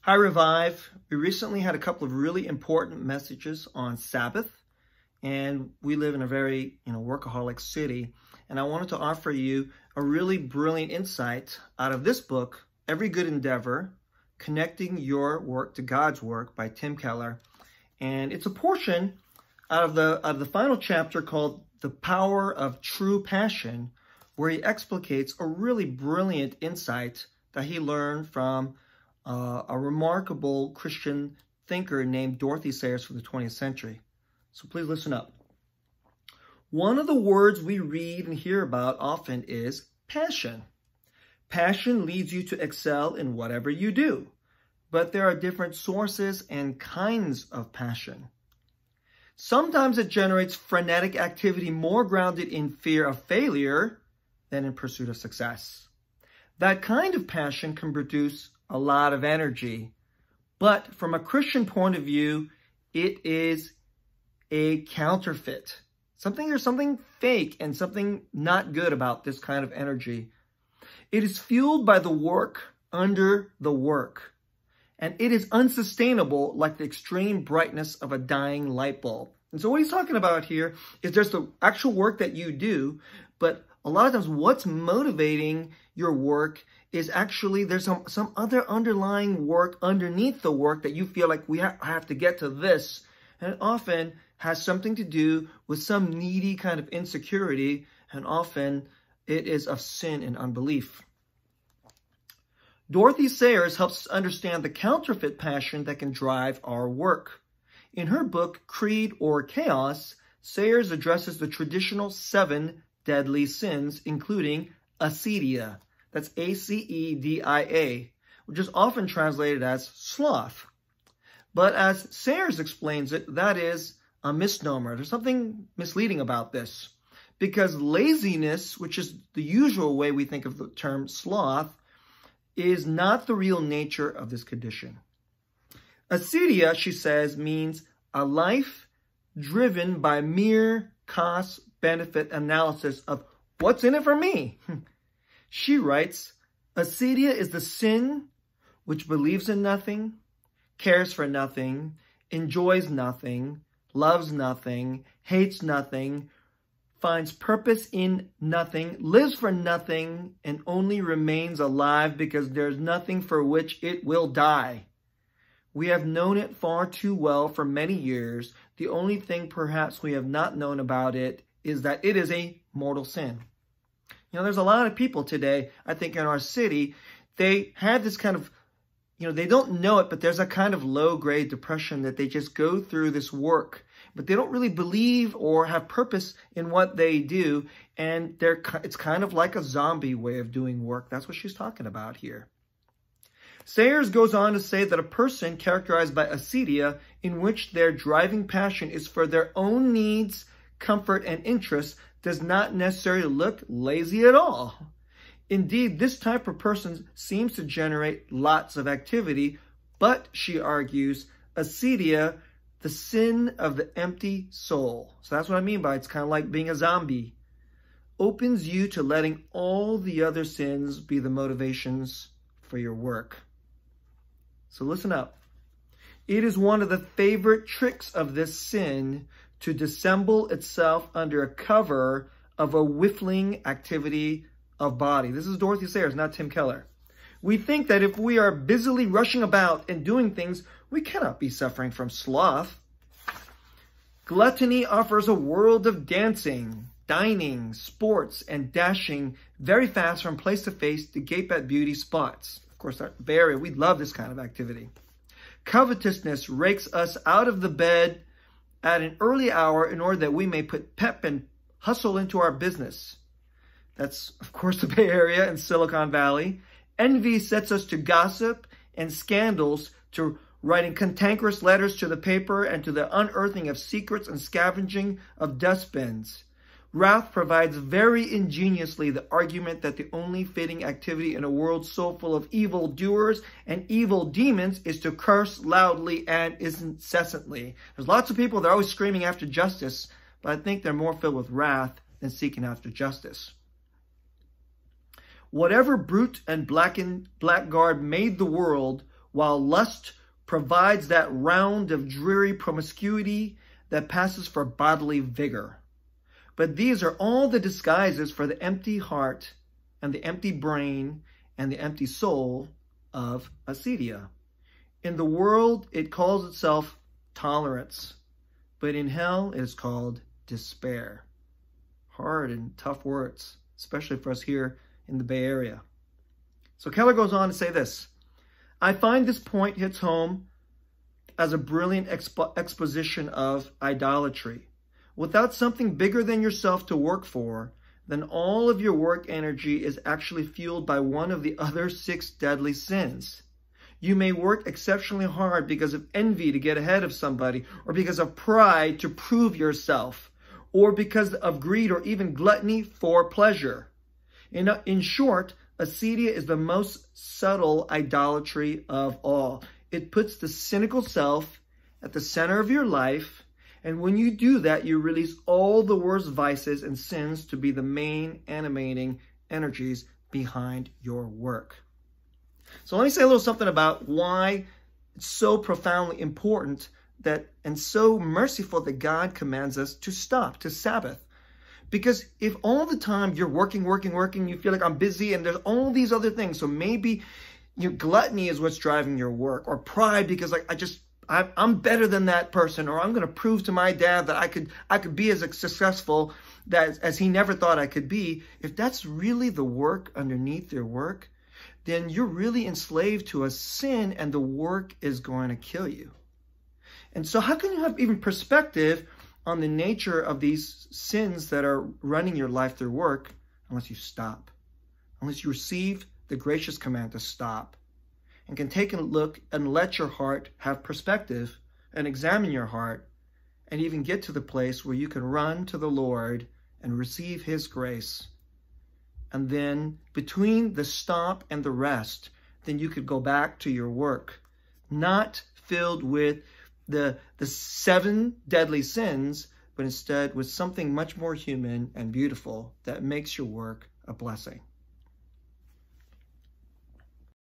Hi, Revive. We recently had a couple of really important messages on Sabbath, and we live in a very, workaholic city. And I wanted to offer you a really brilliant insight out of this book, Every Good Endeavor, Connecting Your Work to God's Work by Tim Keller. And it's a portion out of the final chapter called The Power of True Passion, where he explicates a really brilliant insight that he learned from a remarkable Christian thinker named Dorothy Sayers from the 20th century. So please listen up. One of the words we read and hear about often is passion. Passion leads you to excel in whatever you do, but there are different sources and kinds of passion. Sometimes it generates frenetic activity more grounded in fear of failure than in pursuit of success. That kind of passion can produce a lot of energy, but from a Christian point of view, it is a counterfeit. There's something fake and something not good about this kind of energy. It is fueled by the work under the work, and it is unsustainable like the extreme brightness of a dying light bulb. And so what he's talking about here is there's the actual work that you do, but a lot of times what's motivating your work is actually there's some other underlying work underneath the work that you feel like I have to get to this. And it often has something to do with some needy kind of insecurity, and often it is of sin and unbelief. Dorothy Sayers helps us understand the counterfeit passion that can drive our work. In her book, Creed or Chaos, Sayers addresses the traditional 7 deadly sins, including acedia. That's A-C-E-D-I-A, which is often translated as sloth. But as Sayers explains it, that is a misnomer. There's something misleading about this, because laziness, which is the usual way we think of the term sloth, is not the real nature of this condition. Acedia, she says, means a life driven by mere cost-benefit analysis of what's in it for me. She writes, acedia is the sin which believes in nothing, cares for nothing, enjoys nothing, loves nothing, hates nothing, finds purpose in nothing, lives for nothing, and only remains alive because there's nothing for which it will die. We have known it far too well for many years. The only thing perhaps we have not known about it is that it is a mortal sin. There's a lot of people today, I think in our city, they have this kind of, they don't know it, but there's a kind of low-grade depression that they just go through this work, but they don't really believe or have purpose in what they do, and it's kind of like a zombie way of doing work. That's what she's talking about here. Sayers goes on to say that a person characterized by acedia, in which their driving passion is for their own needs, comfort, and interests, does not necessarily look lazy at all. Indeed, this type of person seems to generate lots of activity, but, she argues, acedia, the sin of the empty soul. So that's what I mean by it's kind of like being a zombie. Opens you to letting all the other sins be the motivations for your work. So listen up. It is one of the favorite tricks of this sin to dissemble itself under a cover of a whiffling activity of body. This is Dorothy Sayers, not Tim Keller. We think that if we are busily rushing about and doing things, we cannot be suffering from sloth. Gluttony offers a world of dancing, dining, sports, and dashing very fast from place to place to gape at beauty spots. Of course, we love this kind of activity. Covetousness rakes us out of the bed at an early hour in order that we may put pep and hustle into our business. That's, of course, the Bay Area and Silicon Valley. Envy sets us to gossip and scandals, to writing cantankerous letters to the paper, and to the unearthing of secrets and scavenging of dustbins. Wrath provides very ingeniously the argument that the only fitting activity in a world so full of evil doers and evil demons is to curse loudly and incessantly. There's lots of people that are always screaming after justice, but I think they're more filled with wrath than seeking after justice. Whatever brute and blackguard made the world while lust provides that round of dreary promiscuity that passes for bodily vigor. But these are all the disguises for the empty heart and the empty brain and the empty soul of Acedia. In the world, it calls itself tolerance, but in hell, it is called despair. Hard and tough words, especially for us here in the Bay Area. So Keller goes on to say this: I find this point hits home as a brilliant exposition of idolatry. Without something bigger than yourself to work for, then all of your work energy is actually fueled by one of the other 6 deadly sins. You may work exceptionally hard because of envy to get ahead of somebody, or because of pride to prove yourself, or because of greed or even gluttony for pleasure. In short, Acedia is the most subtle idolatry of all. It puts the cynical self at the center of your life, and when you do that, you release all the worst vices and sins to be the main animating energies behind your work. So let me say a little something about why it's so profoundly important that and so merciful that God commands us to stop, to Sabbath. Because if all the time you're working, you feel like I'm busy and there's all these other things. So maybe your gluttony is what's driving your work, or pride because like I'm better than that person, or I'm going to prove to my dad that I could be as successful as he never thought I could be. If that's really the work underneath your work, then you're really enslaved to a sin and the work is going to kill you. And so how can you have even perspective on the nature of these sins that are running your life through work unless you stop, unless you receive the gracious command to stop and can take a look and let your heart have perspective and examine your heart and even get to the place where you can run to the Lord and receive his grace. And then between the stop and the rest, then you could go back to your work, not filled with the 7 deadly sins, but instead with something much more human and beautiful that makes your work a blessing.